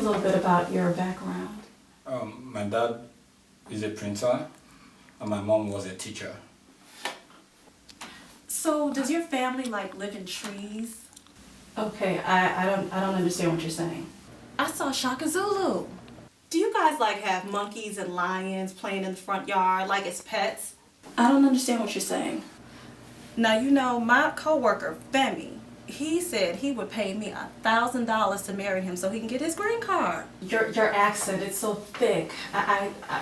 little bit about your background. My dad is a printer, and my mom was a teacher. So does your family like live in trees? Okay, I don't understand what you're saying. I saw Shaka Zulu. Do you guys like have monkeys and lions playing in the front yard like it's pets? I don't understand what you're saying. Now you know my coworker Femi, he said he would pay me $1,000 to marry him so he can get his green card. Your accent, it's so thick.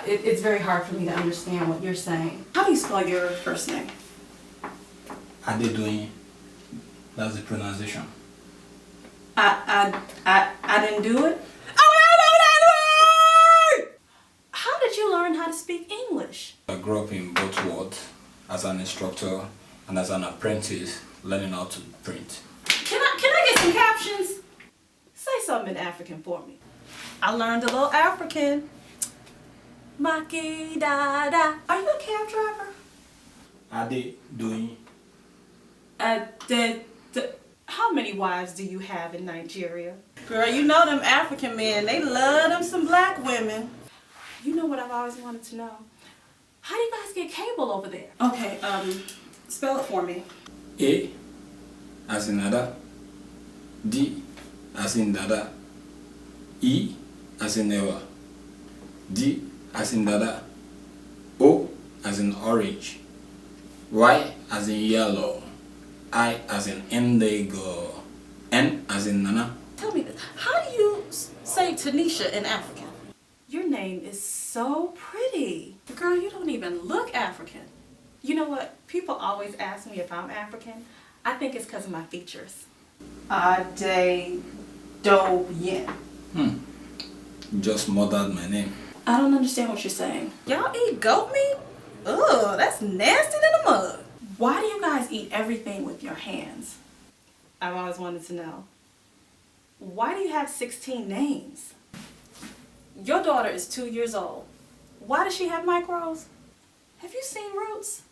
It's very hard for me to understand what you're saying. How do you spell your first name? Adedoyin. That's the pronunciation. I didn't do it. How did you learn how to speak English? I grew up in both worlds, as an instructor and as an apprentice, learning how to print. Can I get some captions? Say something in African for me. I learned a little African. Maki da da. Are you a cab driver? Adedoyin. How many wives do you have in Nigeria? Girl, you know them African men, they love them some black women. You know what I've always wanted to know? How do you guys get cable over there? Okay, spell it for me. A as in Ada, D as in Dada, E as in Ewa, D as in Dada, O as in orange, Y as in yellow, I as in indigo, N as in Nana. Tell me this, how do you say Tanisha in African? Your name is so pretty. Girl, you don't even look African. You know what? People always ask me if I'm African. I think it's because of my features. Adedoyin. Just murdered my name. I don't understand what you're saying. Y'all eat goat meat? Ugh, that's nasty than a mug. Why do you guys eat everything with your hands? I've always wanted to know. Why do you have 16 names? Your daughter is 2 years old. Why does she have micros? Have you seen Roots?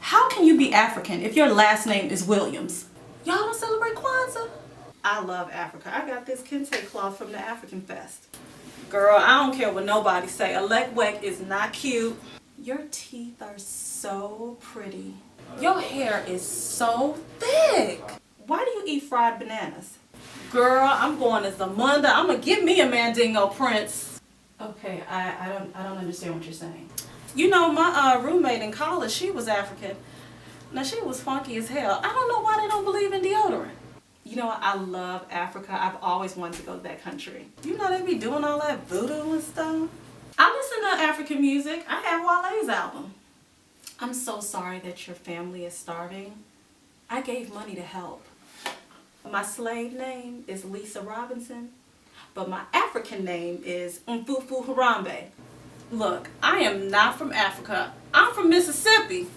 How can you be African if your last name is Williams? Y'all don't celebrate Kwanzaa? I love Africa. I got this kente cloth from the African Fest. Girl, I don't care what nobody say. Alekwek is not cute. Your teeth are so pretty. Your hair is so thick. Why do you eat fried bananas? Girl, I'm going as Zamunda. I'm gonna give me a Mandingo prince. Okay, I don't understand what you're saying. You know, my roommate in college, she was African. Now, she was funky as hell. I don't know why they don't believe in deodorant. You know, I love Africa. I've always wanted to go to that country. You know, they be doing all that voodoo and stuff. I listen to African music. I have Wale's album. I'm so sorry that your family is starving. I gave money to help. My slave name is Lisa Robinson, but my African name is Mfufu Harambe. Look, I am not from Africa. I'm from Mississippi.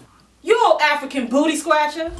You old African booty scratcher.